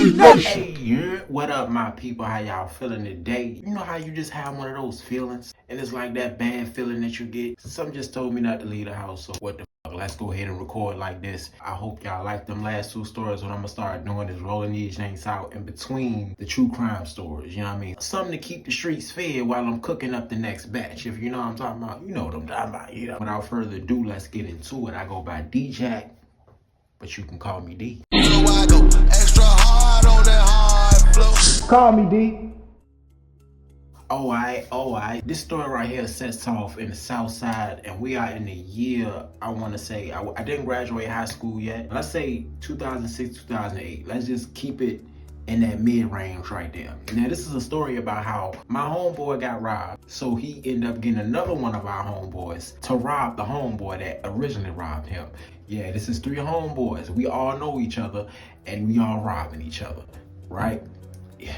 Hey, what up, my people? How y'all feeling today? You know how you just have one of those feelings, and it's like that bad feeling that you get? Some just told me not to leave the house, so what the fuck? Let's go ahead and record like this. I hope y'all like them last two stories. What I'm gonna start doing is rolling these things out in between the true crime stories, you know what I mean? Something to keep the streets fed while I'm cooking up the next batch. If you know what I'm talking about, you know what I'm talking about, you know. Without further ado, let's get into it. I go by D-Jack, but you can call me D. So I go extra hard on that hard flow. Call me D. Oh, I. This story right here sets off in the South Side, and we are in the year, I want to say, I didn't graduate high school yet. Let's say 2006, 2008. Let's just keep it in that mid-range right there. Now, this is a story about how my homeboy got robbed, so he ended up getting another one of our homeboys to rob the homeboy that originally robbed him. Yeah, this is 3 homeboys. We all know each other, and we all robbing each other, right? Yeah.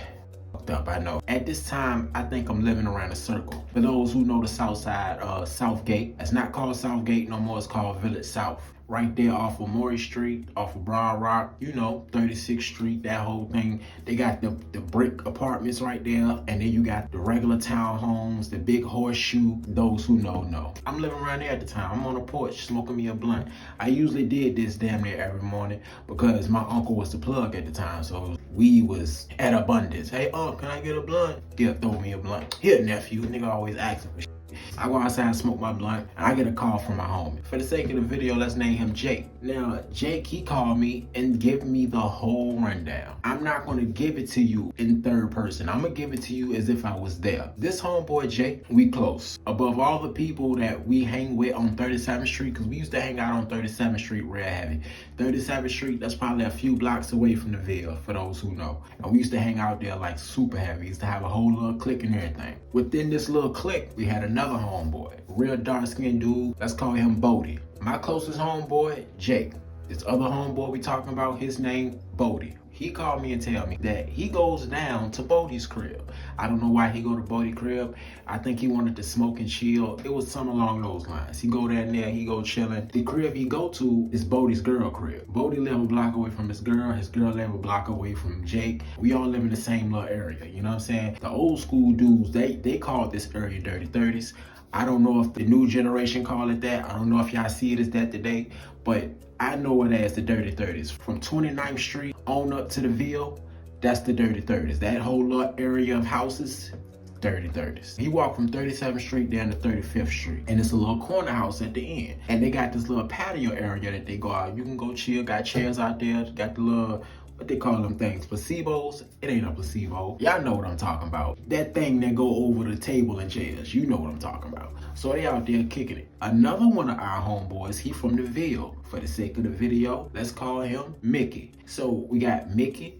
Up, I know. At this time, I think I'm living around a circle. For those who know the South Side, Southgate. It's not called Southgate no more, it's called Village South. Right there off of Maury Street, off of Broad Rock, you know, 36th Street, that whole thing. They got the brick apartments right there, and then you got the regular townhomes, the big horseshoe. Those who know. I'm living around there at the time. I'm on a porch smoking me a blunt. I usually did this damn near every morning because my uncle was the plug at the time, so weed was at abundance. Hey, can I get a blunt? Yeah, throw me a blunt. Here, nephew. Nigga always asking for shit. I go outside and smoke my blunt, and I get a call from my homie. For the sake of the video, let's name him Jake. Now, Jake, he called me and gave me the whole rundown. I'm not gonna give it to you in third person. I'm gonna give it to you as if I was there. This homeboy, Jake, we close. Above all the people that we hang with on 37th Street, because we used to hang out on 37th Street real heavy. 37th Street, that's probably a few blocks away from the Ville, for those who know. And we used to hang out there like super heavy. We used to have a whole little clique and everything. Within this little clique, we had another homeboy, real dark-skinned dude. Let's call him Bodie. My closest homeboy, Jake. This other homeboy we talking about, his name, Bodie. He called me and tell me that he goes down to Bodie's crib. I don't know why he go to Bodie's crib. I think he wanted to smoke and chill. It was something along those lines. He go down there, he go chilling. The crib he go to is Bodie's girl crib. Bodie live a block away from his girl live a block away from Jake. We all live in the same little area, you know what I'm saying? The old school dudes, they called this area Dirty 30s. I don't know if the new generation call it that. I don't know if y'all see it as that today, but I know it as the Dirty 30s. From 29th Street on up to the Ville, that's the Dirty 30s. That whole little area of houses, Dirty 30s. He walked from 37th Street down to 35th Street, and it's a little corner house at the end. And they got this little patio area that they go out. You can go chill, got chairs out there, got the little, what they call them things, placebos? It ain't a placebo. Y'all know what I'm talking about. That thing that go over the table and chairs. You know what I'm talking about. So they out there kicking it. Another one of our homeboys, he from the Ville. For the sake of the video, let's call him Mickey. So we got Mickey,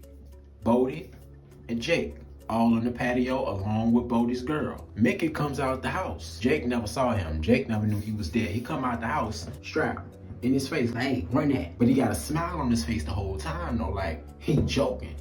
Bodie, and Jake all on the patio along with Bodie's girl. Mickey comes out the house. Jake never saw him. Jake never knew he was there. He come out the house strapped. In his face, like, hey, run that. But he got a smile on his face the whole time though, like, he joking.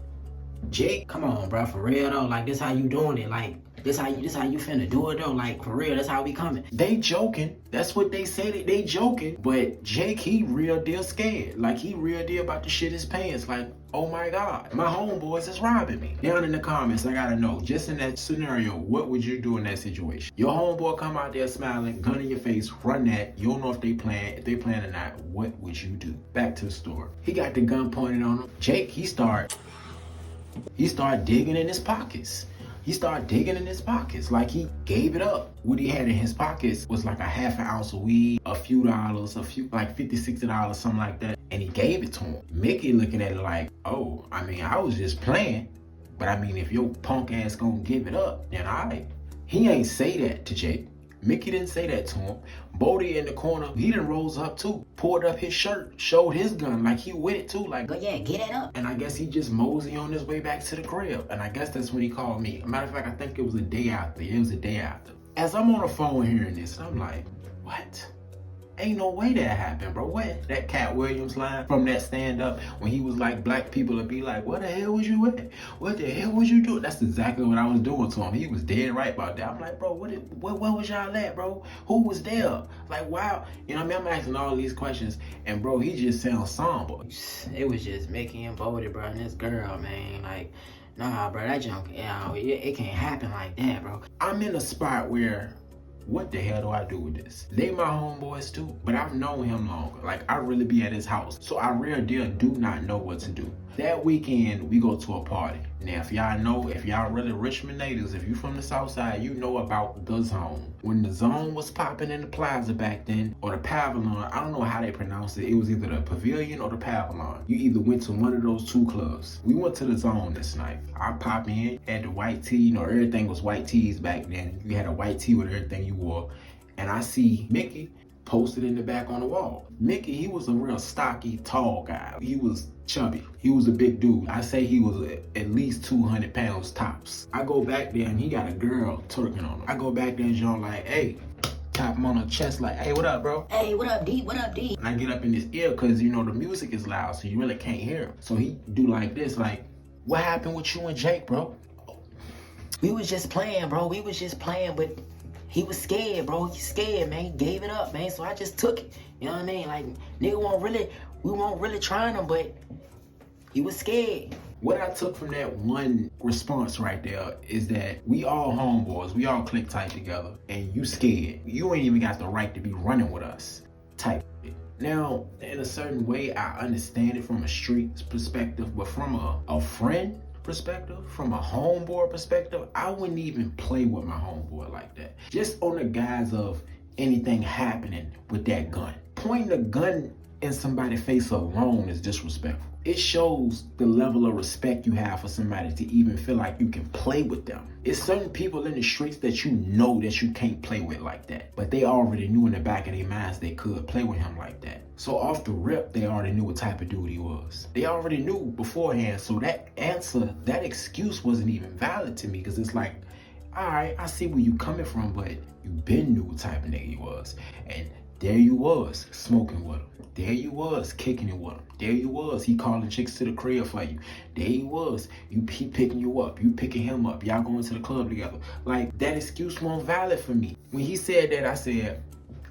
Jake, come on, bro, for real though, like, this how you doing it, like, this how you finna do it though, like, for real, that's how we coming. They joking, that's what they say, they joking, but Jake, he real deal scared, like, he real deal about to shit his pants, like, oh my God, my homeboys is robbing me. Down in the comments, I gotta know, just in that scenario, what would you do in that situation? Your homeboy come out there smiling, gun in your face, run that, you don't know if they playing, or not, what would you do? Back to the story. He got the gun pointed on him. Jake, he start digging in his pockets. Like he gave it up. What he had in his pockets was like a half an ounce of weed, a few dollars, like $50, $60, something like that. And he gave it to him. Mickey looking at it like, oh, I mean, I was just playing. But I mean, if your punk ass gonna give it up, then all right. He ain't say that to Jake. Mickey didn't say that to him. Bodie in the corner, he done rose up too. Pulled up his shirt, showed his gun like he with it too. Like, but yeah, get it up. And I guess he just mosey on his way back to the crib. And I guess that's when he called me. Matter of fact, I think it was a day after. As I'm on the phone hearing this, I'm like, what? Ain't no way that happened, bro. What? That Cat Williams line from that stand-up when he was like, black people would be like, what the hell was you at? What the hell was you doing? That's exactly what I was doing to him. He was dead right about that. I'm like, bro, where was y'all at, bro? Who was there? Like, wow. You know what I mean? I'm asking all these questions, and bro, he just sounds somber. It was just Mickey and Bodie, bro, and this girl, man, like, nah, bro, that junk, it can't happen like that, bro. I'm in a spot where, what the hell do I do with this? They my homeboys too, but I've known him longer. Like, I really be at his house. So I real deal do not know what to do. That weekend, we go to a party. Now, if y'all really Richmond natives, if you from the south side, you know about the Zone. When the Zone was popping in the plaza back then, or the Pavilion, I don't know how they pronounce it. It was either the Pavilion or the Pavilion. You either went to one of those two clubs. We went to the Zone this night. I pop in, had the white tee, you know, everything was white tees back then. You had a white tee with everything you wore. And I see Mickey posted in the back on the wall. Mickey, he was a real stocky, tall guy. He was chubby. He was a big dude. I say he was at least 200 pounds tops. I go back there and he got a girl twerking on him. I go back there and John like, hey, tap him on the chest like, hey, what up, bro? Hey, what up, D? What up, D? And I get up in his ear because, you know, the music is loud, so you really can't hear him. So he do like this, like, what happened with you and Jake, bro? We was just playing, bro. We was just playing, but he was scared, bro. He scared, man. He gave it up, man. So I just took it. You know what I mean? Like, we weren't really trying him, but he was scared. What I took from that one response right there is that we all homeboys, we all click tight together, and you scared. You ain't even got the right to be running with us, type shit. Now, in a certain way, I understand it from a street perspective, but from a friend perspective, from a homeboy perspective, I wouldn't even play with my homeboy like that. Just on the guise of anything happening with that gun. Pointing a gun in somebody's face alone is disrespectful. It shows the level of respect you have for somebody to even feel like you can play with them. It's certain people in the streets that you know that you can't play with like that, but they already knew in the back of their minds they could play with him like that. So off the rip, they already knew what type of dude he was. They already knew beforehand, so that answer, that excuse wasn't even valid to me, because it's like, all right, I see where you coming from, but you been knew what type of nigga he was. And there you was, smoking with him. There you was, kicking it with him. There you was, he calling chicks to the crib for you. There he was, he picking you up, you picking him up, y'all going to the club together. Like, that excuse wasn't valid for me. When he said that, I said,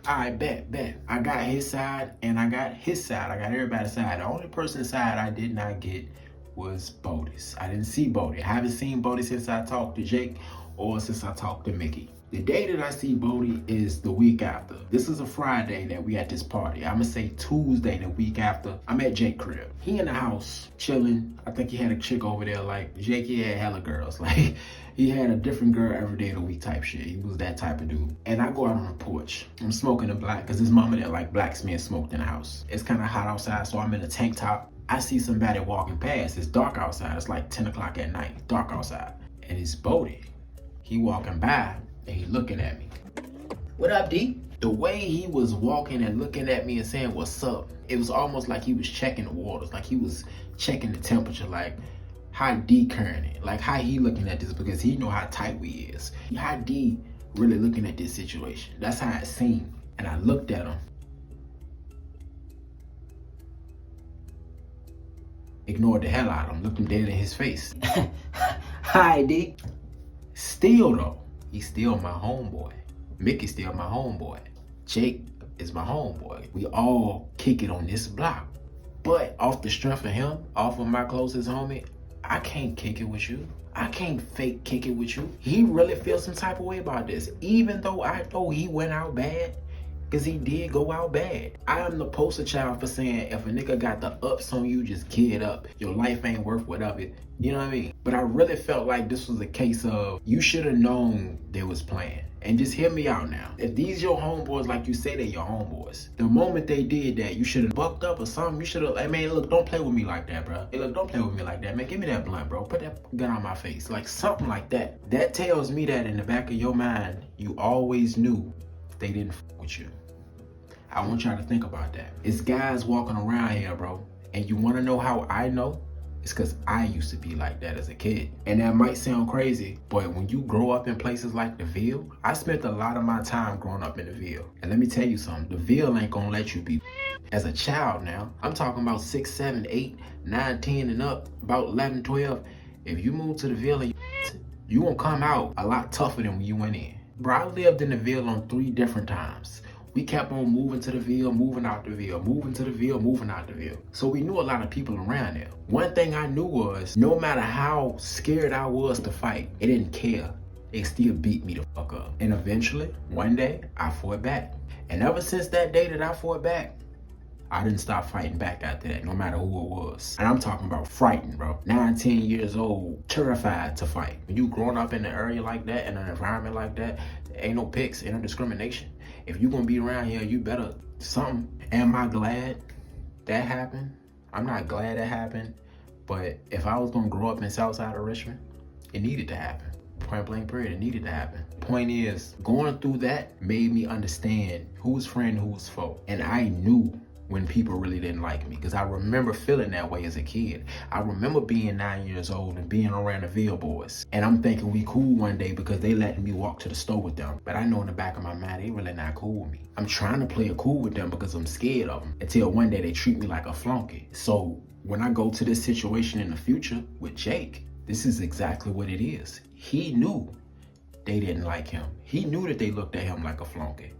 all right, bet. I got his side and I got his side. I got everybody's side. The only person's side I did not get was Bodie's. I didn't see Bodie. I haven't seen Bodie since I talked to Jake or since I talked to Mickey. The day that I see Bodie is the week after. This is a Friday that we at this party. I'ma say Tuesday the week after. I'm at Jake's crib. He in the house chilling. I think he had a chick over there. Like, Jake, he had hella girls. Like, he had a different girl every day of the week type shit. He was that type of dude. And I go out on the porch. I'm smoking a black, because his mama that like blacks being smoked in the house. It's kind of hot outside, so I'm in a tank top. I see somebody walking past. It's dark outside. It's like 10 o'clock at night. Dark outside. And it's Bodie. He walking by. And he looking at me. What up, D? The way he was walking and looking at me and saying, what's up? It was almost like he was checking the waters. Like he was checking the temperature. Like, how D current it? Like, how he looking at this? Because he know how tight we is. How D really looking at this situation? That's how it seemed. And I looked at him. Ignored the hell out of him. Looked him dead in his face. Hi, D. Still though, he's still my homeboy. Mickey's still my homeboy. Jake is my homeboy. We all kick it on this block. But off the strength of him, off of my closest homie, I can't kick it with you. I can't fake kick it with you. He really feels some type of way about this. Even though I know he went out bad, because he did go out bad. I am the poster child for saying, if a nigga got the ups on you, just get up. Your life ain't worth whatever. You know what I mean? But I really felt like this was a case of, you should have known they was playing. And just hear me out now. If these your homeboys, like you say they're your homeboys, the moment they did that, you should have bucked up or something. You should have, hey man, look, don't play with me like that, bro. Hey, look, don't play with me like that, man. Give me that blunt, bro. Put that gun on my face. Like something like that. That tells me that in the back of your mind, you always knew they didn't fuck with you. I want y'all to think about that. It's guys walking around here, bro. And you want to know how I know? It's because I used to be like that as a kid. And that might sound crazy, but when you grow up in places like the Ville, I spent a lot of my time growing up in the Ville. And let me tell you something, the Ville ain't gonna let you be as a child now. I'm talking about 6, 7, 8, 9, 10 and up, about 11, 12. If you move to the Ville, you gonna come out a lot tougher than when you went in. Bro, I lived in the Ville on 3 different times. We kept on moving to the Ville, moving out the Ville, moving to the Ville, moving out the Ville. So we knew a lot of people around there. One thing I knew was, no matter how scared I was to fight, it didn't care. They still beat me the fuck up. And eventually, one day, I fought back. And ever since that day that I fought back, I didn't stop fighting back after that, no matter who it was. And I'm talking about frightened, bro. 9, 10 years old, terrified to fight. When you growing up in an area like that, in an environment like that, ain't no picks, ain't no discrimination. If you gonna be around here, you better something. Am I glad that happened? I'm not glad that happened, but if I was gonna grow up in Southside of Richmond, it needed to happen. Point blank period, it needed to happen. Point is, going through that made me understand who was friend, who was foe. And I knew when people really didn't like me, because I remember feeling that way as a kid. I remember being 9 years old and being around the Ville boys, and I'm thinking we cool one day because they letting me walk to the store with them. But I know in the back of my mind, they really not cool with me. I'm trying to play it cool with them because I'm scared of them, until one day they treat me like a flunky. So when I go to this situation in the future with Jake, this is exactly what it is. He knew they didn't like him. He knew that they looked at him like a flunky,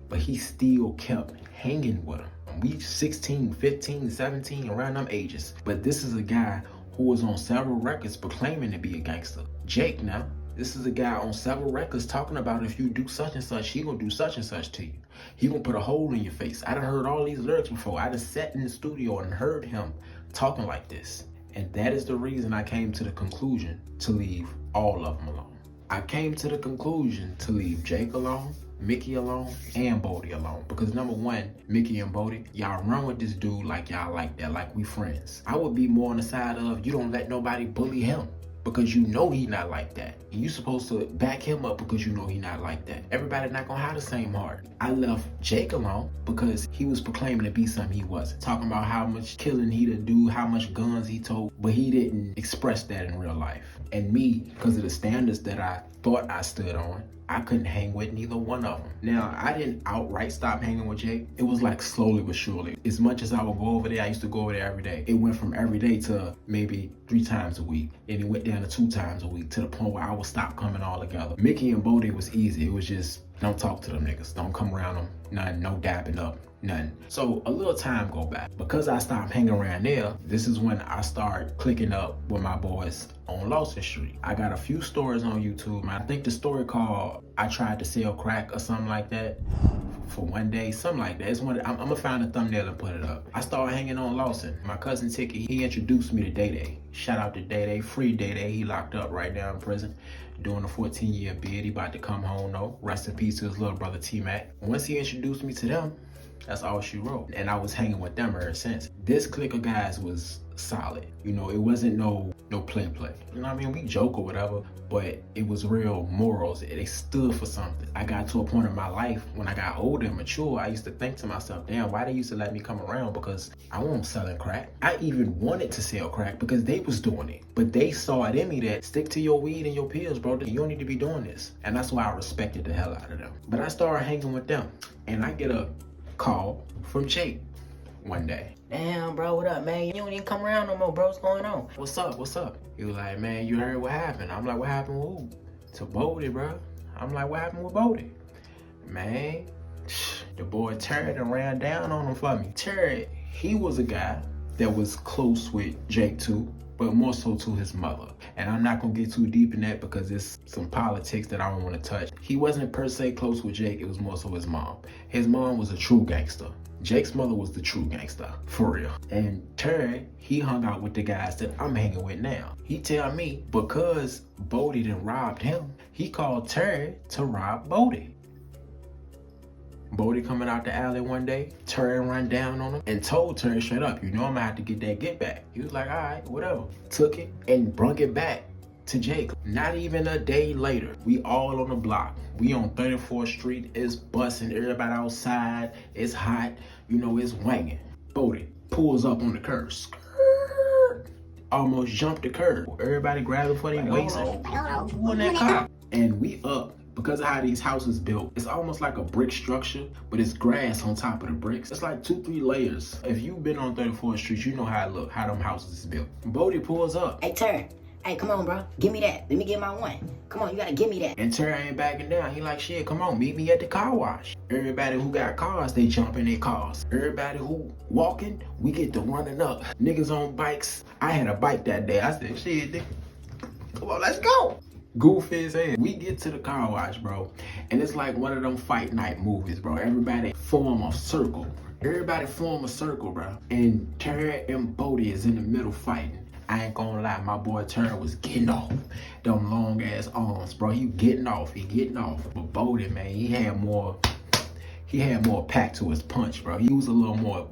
but he still kept hanging with them. We 16, 15, 17, around them ages. But this is a guy who was on several records proclaiming to be a gangster. Jake now, this is a guy on several records talking about if you do such and such, he gonna do such and such to you. He gonna put a hole in your face. I done heard all these lyrics before. I done sat in the studio and heard him talking like this. And that is the reason I came to the conclusion to leave all of them alone. I came to the conclusion to leave Jake alone, Mickey alone, and Bodie alone. Because number one, Mickey and Bodie, y'all run with this dude like y'all like that, like we friends. I would be more on the side of, you don't let nobody bully him, because you know he not like that. And you supposed to back him up because you know he not like that. Everybody not gonna have the same heart. I left Jake alone because he was proclaiming to be something he wasn't. Talking about how much killing he did do, how much guns he told, but he didn't express that in real life. And me, because of the standards that I thought I stood on, I couldn't hang with neither one of them. Now, I didn't outright stop hanging with Jake. It was like slowly but surely. As much as I would go over there, I used to go over there every day. It went from every day to maybe 3 times a week. And it went down to 2 times a week, to the point where I would stop coming all together. Mickey and Bodie was easy. It was just, don't talk to them niggas. Don't come around them. Nothing, no dapping up. Nothing. So a little time go by. Because I stopped hanging around there, this is when I started clicking up with my boys on Lawson Street. I got a few stories on YouTube. I think the story called I Tried to Sell Crack or something like that for one day, something like that. It's one. I'm gonna find a thumbnail and put it up. I started hanging on Lawson. My cousin Ticky, he introduced me to Day Day. Shout out to Day Day, free Day Day. He locked up right now in prison, doing a 14-year bid. He about to come home though. Rest in peace to his little brother T-Mac. Once he introduced me to them, that's all she wrote. And I was hanging with them ever since. This clique of guys was solid. You know, it wasn't no play. You know what I mean? We joke or whatever, but it was real morals. They stood for something. I got to a point in my life when I got older and mature, I used to think to myself, damn, why they used to let me come around? Because I wasn't selling crack. I even wanted to sell crack because they was doing it. But they saw it in me that stick to your weed and your pills, bro. You don't need to be doing this. And that's why I respected the hell out of them. But I started hanging with them, and I get a call from Jake one day. Damn, bro, what up, man? You don't even come around no more, bro. What's going on? What's up? He was like, man, you heard what happened? I'm like, what happened with who? To Bodie, bro. I'm like, what happened with Bodie? Man, the boy Terry done ran down on him for me. Terry, he was a guy that was close with Jake too, but more so to his mother. And I'm not gonna get too deep in that because it's some politics that I don't wanna touch. He wasn't per se close with Jake, it was more so his mom. His mom was a true gangster. Jake's mother was the true gangster, for real. And Terry, he hung out with the guys that I'm hanging with now. He tell me because Bodie done robbed him, he called Terry to rob Bodie. Bodie coming out the alley one day, Terry run down on him and told Terry straight up, you know I'm gonna have to get that get back. He was like, all right, whatever. Took it and brung it back to Jake. Not even a day later, we all on the block. We on 34th Street, it's busting, everybody outside, it's hot, you know, it's wanging. Bodie pulls up on the curb, almost jumped the curb. Everybody grabbing for their waist. Who in that car? And we up. Because of how these houses built, it's almost like a brick structure, but it's grass on top of the bricks. It's like 2-3 layers. If you've been on 34th Street, you know how it look, how them houses is built. Bodie pulls up. Hey, turn. Hey, come on, bro. Give me that. Let me get my one. Come on, you gotta give me that. And Terry ain't backing down. He like, shit, come on, meet me at the car wash. Everybody who got cars, they jump in their cars. Everybody who walking, we get to running up. Niggas on bikes. I had a bike that day. I said, shit, nigga, come on, let's go. Goofy as hell. We get to the car wash, bro, and it's like one of them fight night movies, bro. Everybody form a circle. Everybody form a circle, bro. And Terry and Bodie is in the middle fighting. I ain't gonna lie, my boy Terry was getting off. Them long ass arms, bro. He getting off. But Bodie, man, he had more pack to his punch, bro. He was a little more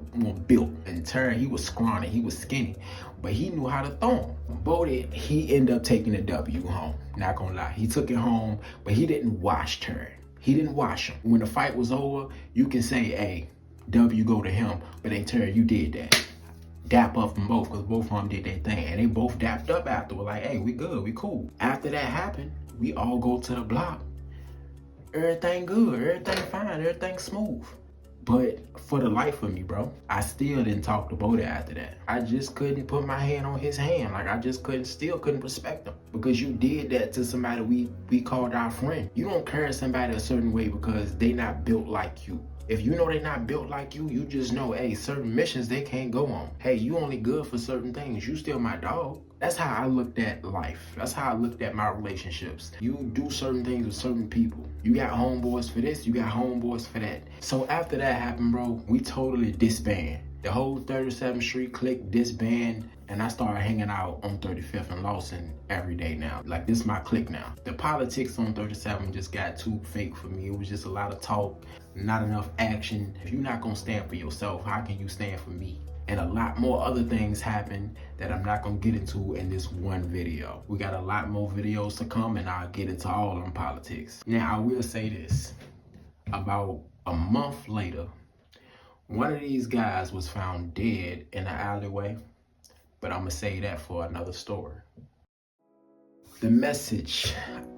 built. And Terry, he was scrawny, he was skinny, but he knew how to throw him. Bodie, he ended up taking the W home. Not gonna lie, he took it home, but he didn't wash Terry. He didn't wash him. When the fight was over, you can say, hey, W go to him, but hey, Terry, you did that. Dap up from both, because both of them did their thing. And they both dapped up after. We're like, hey, we good, we cool. After that happened, we all go to the block. Everything good, everything fine, everything smooth. But for the life of me, bro, I still didn't talk to Bodie after that. I just couldn't put my hand on his hand. Like, I just couldn't respect him. Because you did that to somebody we called our friend. You don't carry somebody a certain way because they not built like you. If you know they're not built like you, you just know, hey, certain missions they can't go on. Hey, you only good for certain things. You still my dog. That's how I looked at life. That's how I looked at my relationships. You do certain things with certain people. You got homeboys for this, you got homeboys for that. So after that happened, bro, we totally disbanded. The whole 37th Street clique disbanded, and I started hanging out on 35th and Lawson every day now. Like, this is my clique now. The politics on 37 just got too fake for me. It was just a lot of talk, not enough action. If you're not gonna stand for yourself, how can you stand for me? And a lot more other things happen that I'm not gonna get into in this one video. We got a lot more videos to come, and I'll get into all them politics. Now, I will say this. About a month later, one of these guys was found dead in the alleyway, but I'm gonna say that for another story. The message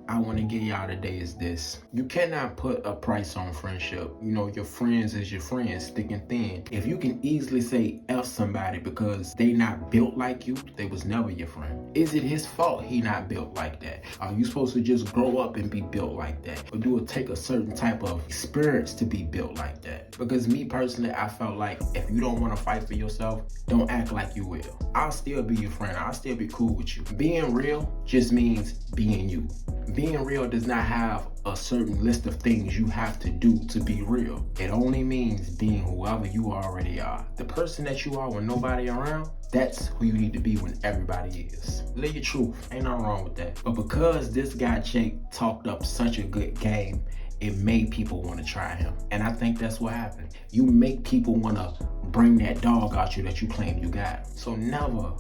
I want to give y'all today is this. You cannot put a price on friendship. You know, your friends is your friends, thick and thin. If you can easily say F somebody because they not built like you, they was never your friend. Is it his fault he not built like that? Are you supposed to just grow up and be built like that? Or do it take a certain type of experience to be built like that? Because me personally, I felt like if you don't want to fight for yourself, don't act like you will. I'll still be your friend. I'll still be cool with you. Being real just means being you. Being real does not have a certain list of things you have to do to be real. It only means being whoever you already are. The person that you are when nobody around, that's who you need to be when everybody is. Live your truth. Ain't nothing wrong with that. But because this guy Jake talked up such a good game, it made people want to try him. And I think that's what happened. You make people want to bring that dog out you that you claim you got. So never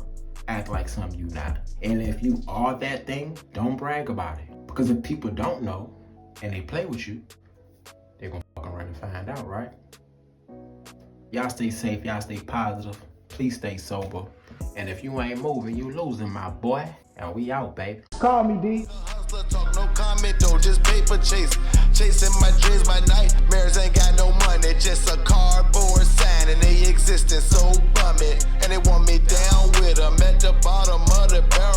act like something you not. And if you are that thing, don't brag about it. Because if people don't know and they play with you, they're gonna fucking run and find out, right? Y'all stay safe, y'all stay positive. Please stay sober. And if you ain't moving, you losing, my boy. And we out, baby. Call me, D. Hustler talk, no comment though, just paper chase. Chasing my dreams, my nightmares ain't got no money. Just a cardboard sign and they existing so bummy. And they want me down with them at the bottom of the barrel.